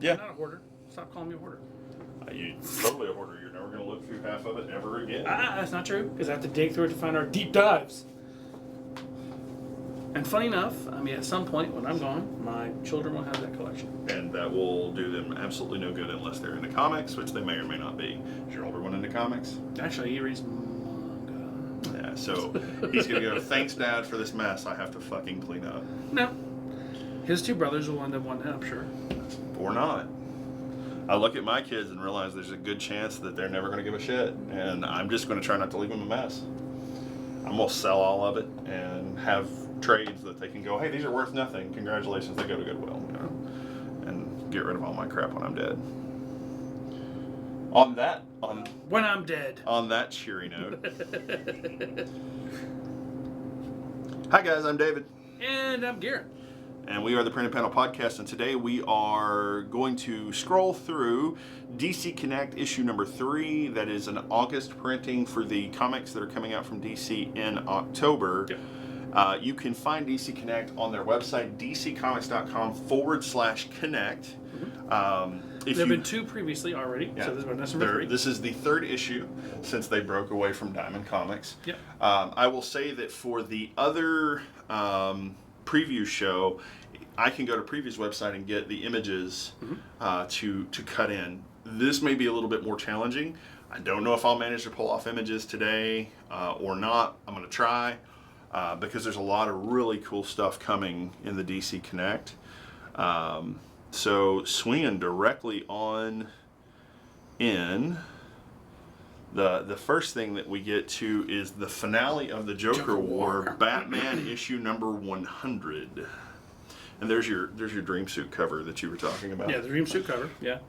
Yeah. I'm not a hoarder. Stop calling me a hoarder. You're totally a hoarder. You're never going to look through half of it ever again. That's not true, because I have to dig through it to find our deep dives. And funny enough, I mean, at some point when I'm gone, my children will have that collection. And that will do them absolutely no good unless they're into comics, which they may or may not be. Is your older one into comics? Actually, he reads manga. Yeah, so he's going to go, thanks, Dad, for this mess I have to fucking clean up. No. His two brothers will end up wanting it, I'm sure. Or not. I look at my kids and realize there's a good chance that they're never going to give a shit. And I'm just going to try not to leave them a mess. I'm going to sell all of it and have trades that they can go, hey, these are worth nothing. Congratulations, they go to Goodwill. You know? And get rid of all my crap when I'm dead. When I'm dead. On that cheery note. Hi guys, I'm David. And I'm Garrett. And we are the Print and Panel Podcast, and today we are going to scroll through DC Connect issue number 3. That is an August printing for the comics that are coming out from DC in October. Yep. You can find DC Connect on their website, dccomics.com/connect. Mm-hmm. There have been 2 previously already, yeah, so this is number 3. This is the 3rd issue since they broke away from Diamond Comics. Yep. I will say that for the other preview show, I can go to Preview's website and get the images to cut in. This may be a little bit more challenging. I don't know if I'll manage to pull off images today or not. I'm going to try because there's a lot of really cool stuff coming in the DC Connect. So swinging directly on in, the first thing that we get to is the finale of the Joker War, Batman issue number 100. And there's your dream suit cover that you were talking about. Yeah, the dream suit cover. Yeah,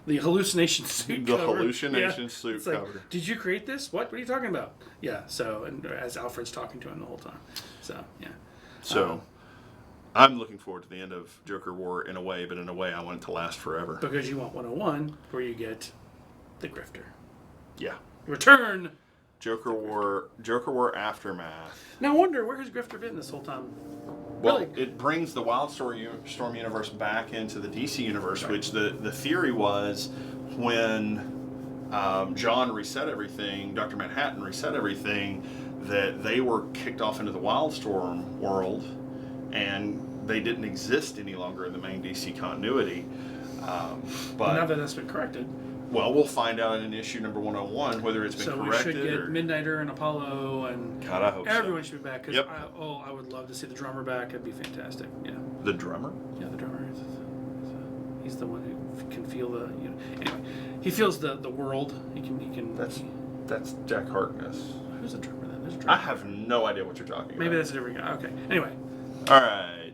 the hallucination suit. The cover. hallucination suit it's like, cover. Did you create this? What are you talking about? Yeah. So, and as Alfred's talking to him the whole time. So yeah. So I'm looking forward to the end of Joker War in a way, but in a way I want it to last forever. Because you want 101, where you get the grifter. Yeah. Return. Joker War Aftermath. Now I wonder where has Grifter been this whole time. Well, Really? it brings the Wildstorm universe back into the DC universe, Right. which the theory was when John reset everything, Dr. Manhattan reset everything, that they were kicked off into the Wildstorm world, and they didn't exist any longer in the main DC continuity. But now that that's been corrected. Well, we'll find out in issue number 101 whether it's been corrected. So we should get Midnighter and Apollo and God, I hope everyone so. should be back. Cause Yep. I would love to see the drummer back. It'd be fantastic. Yeah. The drummer? Yeah, the drummer. He's the one who can feel the. You know, anyway, he feels the world. He can. That's Jack Harkness. Who's the drummer then? There's a drummer. I have no idea what you're talking about. Maybe that's a different guy. Okay. Anyway. All right.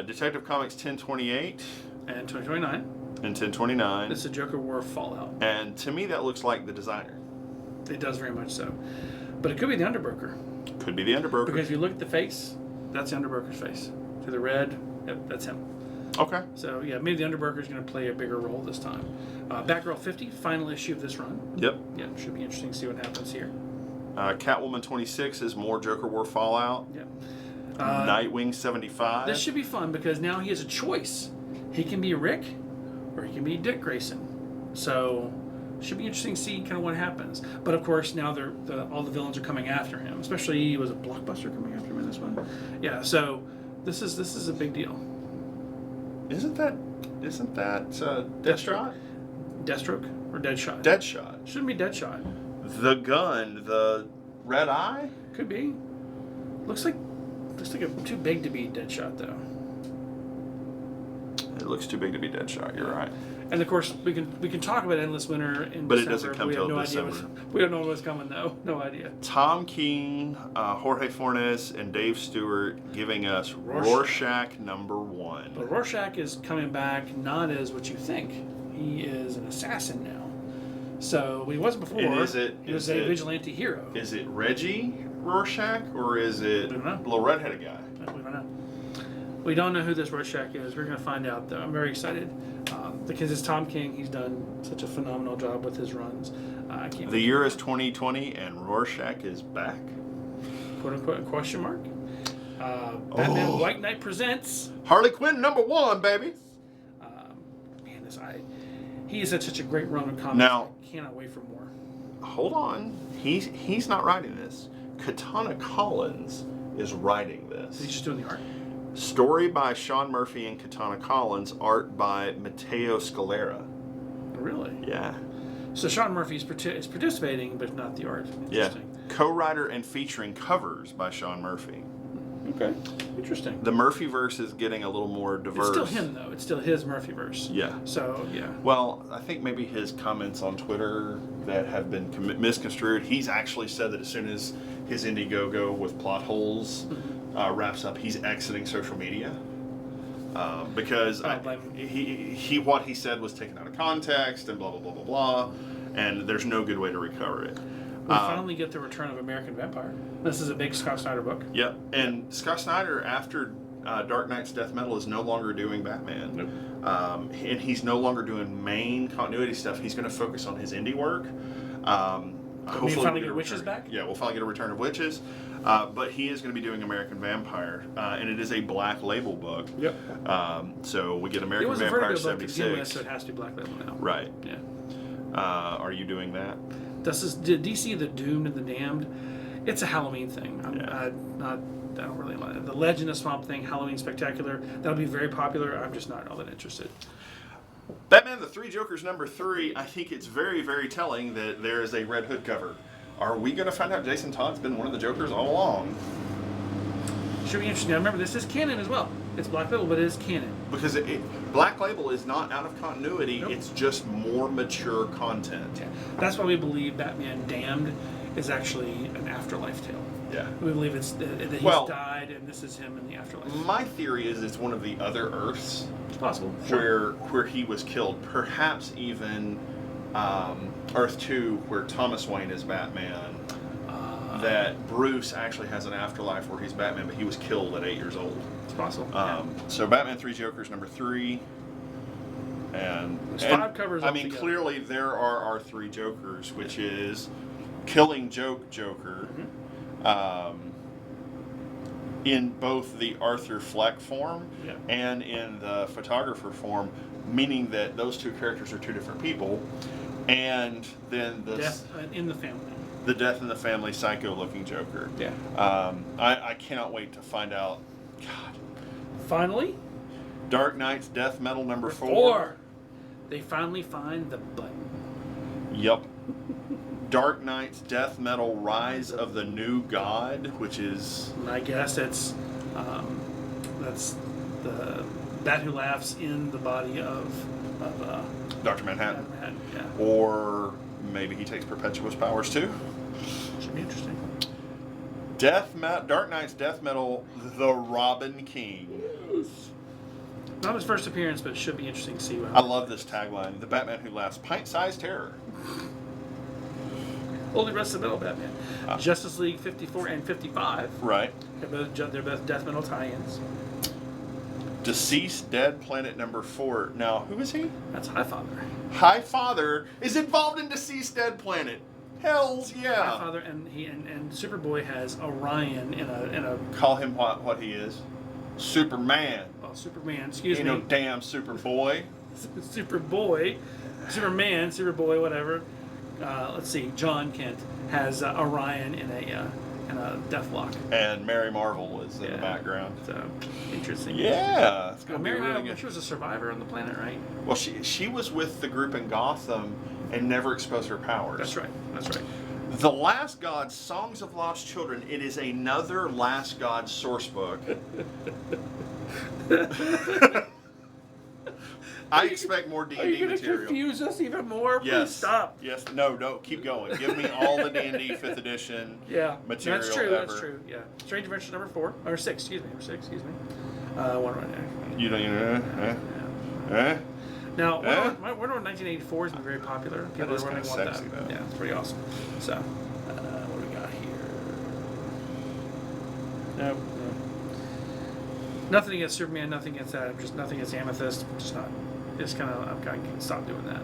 Detective Comics 1028 And 2029. and 1029. This is a Joker War Fallout. And to me, that looks like the designer. It does very much so, but it could be the Underbroker. Could be the Underbroker. Because if you look at the face, that's the Underbroker's face. To the red, yep, that's him. Okay. So yeah, maybe the Underbroker is going to play a bigger role this time. Batgirl 50, final issue of this run. Yep. Yeah, should be interesting to see what happens here. Catwoman 26 is more Joker War Fallout. Yep. Nightwing 75. This should be fun because now he has a choice. He can be Rick, or he can be Dick Grayson. So should be interesting to see kind of what happens. But of course now all the villains are coming after him. Especially was a Blockbuster coming after him in this one. Yeah. So this is a big deal. Isn't that Deathshot? Deathstroke or Deadshot? Deadshot. Shouldn't be Deadshot. The gun, the red eye. Could be. Looks like too big to be Deadshot though. It looks too big to be Deadshot. You're right. And of course we can talk about Endless Winter in But December. it doesn't come we have till no December. idea we don't know what's coming though. No idea. Tom King, Jorge Fornes, and Dave Stewart giving us Rorschach number 1. But Rorschach is coming back not as what you think. He is an assassin now. So he wasn't before. And he was a vigilante hero. Is it Reggie Rorschach or is it We don't know. the little redheaded guy? We don't know. We don't know who this Rorschach is. We're going to find out though. I'm very excited because it's Tom King. He's done such a phenomenal job with his runs. I can't. The year is 2020 and Rorschach is back. Quote unquote question mark. Batman White Knight presents. Harley Quinn number 1, baby. Man, this. He has had such a great run of comics. Now, I cannot wait for more. Hold on. He's not writing this. Katana Collins is writing this. He's just doing the art. Story by Sean Murphy and Katana Collins. Art by Matteo Scalera. Really? Yeah. So Sean Murphy is participating, but not the art. Interesting. Yeah. Co-writer and featuring covers by Sean Murphy. Okay. Interesting. The Murphyverse is getting a little more diverse. It's still him, though. It's still his Murphyverse. Yeah. So, yeah. Well, I think maybe his comments on Twitter that have been misconstrued, he's actually said that as soon as his Indiegogo with plot holes wraps up, he's exiting social media. Because what he said was taken out of context and blah, blah, blah, blah, blah. And there's no good way to recover it. We finally get the return of American Vampire. This is a big Scott Snyder book. Yep. And Scott Snyder, after Dark Knight's Death Metal, is no longer doing Batman. Nope. And he's no longer doing main continuity stuff. He's going to focus on his indie work. We finally get Witches back? Yeah, we'll finally get a return of Witches. But he is going to be doing American Vampire. And it is a Black Label book. Yep. So we get It American was a Vampire Vertigo book to begin with, 76. so it has to be Black Label now. Right. Yeah. Are you doing that? This is DC The Doomed and the Damned. It's a Halloween thing. Yeah. I don't really like it. The Legend of Swamp Thing, Halloween Spectacular. That'll be very popular. I'm just not all that interested. Batman the Three Jokers #3, I think it's very, very telling that there is a Red Hood cover. Are we going to find out Jason Todd's been one of the Jokers all along? Should be interesting. Now remember, this is canon as well. It's Black Label, but it is canon. Because Black Label is not out of continuity, Nope. It's just more mature content. Yeah. That's why we believe Batman Damned is actually an afterlife tale. Yeah. We believe it's that he's died and this is him in the afterlife. My theory is it's one of the other Earths It's possible. where he was killed. Perhaps even Earth 2, where Thomas Wayne is Batman. That Bruce actually has an afterlife where he's Batman, but he was killed at 8 years old. It's possible. So Batman Three Jokers #3, and There's 5 covers. I mean, altogether. clearly there are our 3 Jokers, which is Killing Joke Joker, in both the Arthur Fleck form and in the photographer form, meaning that those 2 characters are 2 different people, and then the Death in the Family. The Death in the Family psycho-looking Joker. Yeah. I cannot wait to find out. God. Finally, Dark Knight's Death Metal #4. They finally find the button. Yep. Dark Knight's Death Metal Rise of the New God, which is... And I guess that's the Bat Who Laughs in the body of Dr. Manhattan. Yeah. Or maybe he takes Perpetuous powers too. Should be interesting. Dark Knight's Death Metal, The Robin King. Not his first appearance, but it should be interesting to see what I love this tagline. The Batman Who Laughs, pint-sized terror. Only rest of the metal Batman. Justice League 54 and 55. Right. They're both death metal tie-ins. Deceased Dead Planet #4. Now, who is he? That's Highfather. Highfather is involved in Deceased Dead Planet. Hells yeah. Highfather and Superboy has Orion in a Call him what he is. Superman. oh, Superman. Excuse You me. know, damn Superboy. Superboy, Superman, Superboy, whatever. Let's see. John Kent has Orion in a Deathlock. And Mary Marvel is in the background. So interesting. Yeah, it's gonna be Mary really Marvel, good. she was a survivor on the planet, right? Well, she was with the group in Gotham and never exposed her powers. That's right. That's right. The Last God, Songs of Lost Children. It is another Last God source book. I expect more D&D Are you going to material. confuse us even more? Please Yes. stop. Yes. No. Keep going. Give me all the D&D 5th edition material. That's true. Ever. That's true. Yeah. Strange Adventures #4 or 6. Excuse me. One right there. You don't. Now, Wonder Woman 1984 has been very popular. People is are running kinda want sexy, that. though. Yeah, it's pretty awesome. So, what do we got here? No. Nothing against Superman. Nothing against that. Just nothing against Amethyst. Just not. Just kind of. I'm kind of stop doing that.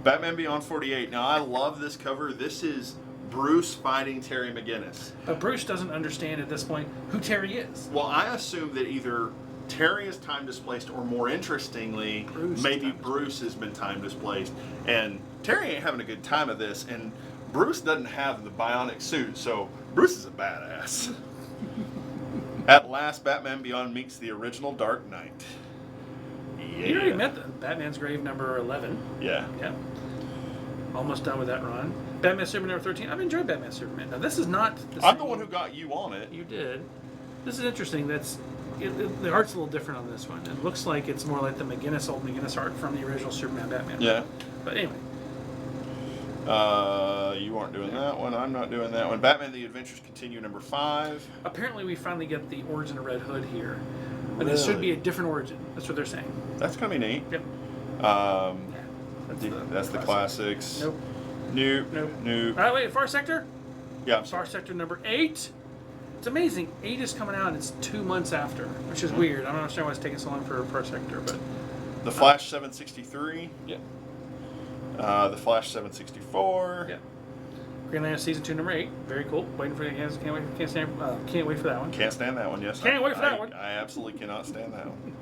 Batman Beyond 48. Now, I love this cover. This is Bruce fighting Terry McGinnis. But Bruce doesn't understand at this point who Terry is. Well, I assume that either Terry is time displaced, or more interestingly, maybe Bruce has been time displaced. And Terry ain't having a good time of this, and Bruce doesn't have the bionic suit, so Bruce is a badass. At last, Batman Beyond meets the original Dark Knight. Yeah. You already met the Batman's Grave number 11. Yeah. Yeah. Almost done with that run. Batman Superman number 13. I've enjoyed Batman Superman. Now, this is not I'm the one who got you on it. You did. This is interesting. The art's a little different on this one. It looks like it's more like the old McGinnis art from the original Superman Batman. Yeah. But anyway. You aren't doing that one. I'm not doing that one. Batman: The Adventures Continue, number 5. Apparently, we finally get the origin of Red Hood here, but it should be a different origin. That's what they're saying. That's gonna be neat. Yep. That's the classics. Nope. Nope. All right, wait. Far Sector. Yeah. Far Sector number 8. It's amazing. 8 is coming out, and it's 2 months after, which is weird. I don't understand why it's taking so long for Far Sector, but. The Flash 763. Yeah. The Flash 764. Yeah. Green Lantern season 2, number 8. Very cool. Waiting for it. Can't wait for that one. Can't stand that one. Yes. Can't wait for that one. I absolutely cannot stand that one.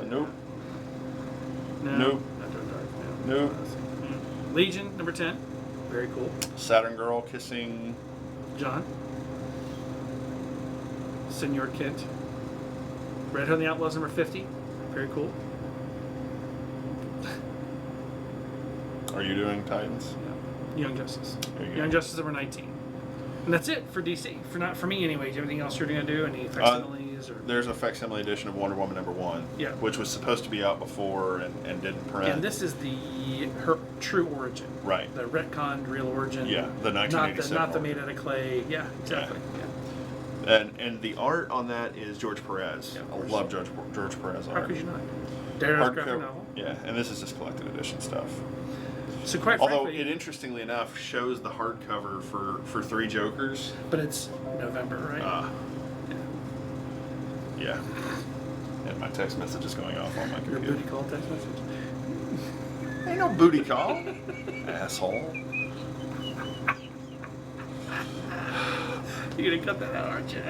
Nope. No. Nope. Nope. Legion number 10. Very cool. Saturn Girl kissing John. Senor Kent. Red Hood and the Outlaws number 50. Very cool. Are you doing Titans? Yeah. Young Justice. There you go. Young Justice number 19. And that's it for DC. Not for me anyway. Do you have anything else you're going to do? Any facsimiles? Or? There's a facsimile edition of Wonder Woman number 1. Yeah. Which was supposed to be out before and didn't print. And this is her true origin. Right. The retconned real origin. Yeah, the 1987 Not the made out of clay. Yeah, exactly. Yeah. And the art on that is George Perez. Yeah, I love George Perez art. How could you not? Daredevil graphic novel. Yeah, and this is just collected edition stuff. So quite Although frankly, it interestingly enough shows the hardcover for 3 Jokers. But it's November, right? Yeah. And my text message is going off on my Your computer. booty call text message. Ain't no booty call, asshole. You're gonna cut that out, aren't you?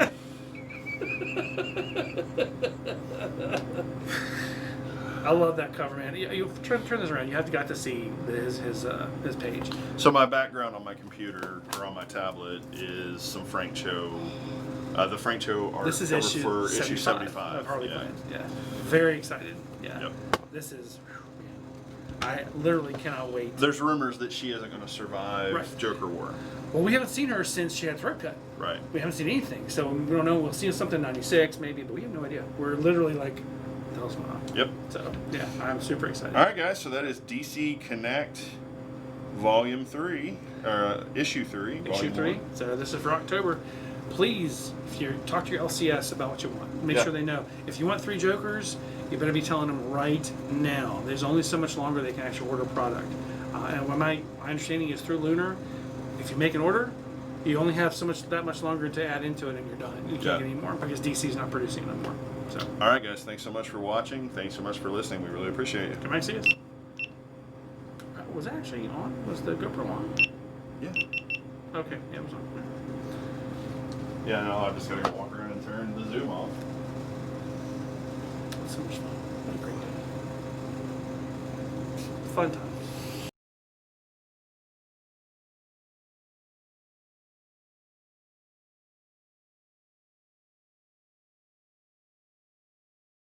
I love that cover, man. You turn this around. You have got to see his page. So my background on my computer or on my tablet is some Frank Cho, the Frank Cho art This is cover issue for 75 issue 75 of Harley yeah. Quinn. Yeah, very excited. Yeah, Yep. This is. I literally cannot wait. There's rumors that she isn't going to survive Joker War. Well, we haven't seen her since she had throat cut. Right. We haven't seen anything, so we don't know. We'll see something in '96 maybe, but we have no idea. We're literally like, what the hell's going on? Yep. So yeah, I'm super excited. All right, guys. So that is DC Connect, Volume 3, Issue 3. Issue Volume 3. 1. So this is for October. Please, if you talk to your LCS about what you want, make sure they know. If you want 3 Jokers, you better be telling them right now. There's only so much longer they can actually order product. And what my understanding is through Lunar, if you make an order, you only have that much longer to add into it, and you're done. You can't get any more because DC's not producing no more. So. All right, guys. Thanks so much for watching. Thanks so much for listening. We really appreciate it. Come back and see us. Was it actually on? Was the GoPro on? Yeah. Okay, yeah, it was on. Yeah, no, I'm just going to go walk around and turn the zoom off. So much fun. What a great day. Fun time.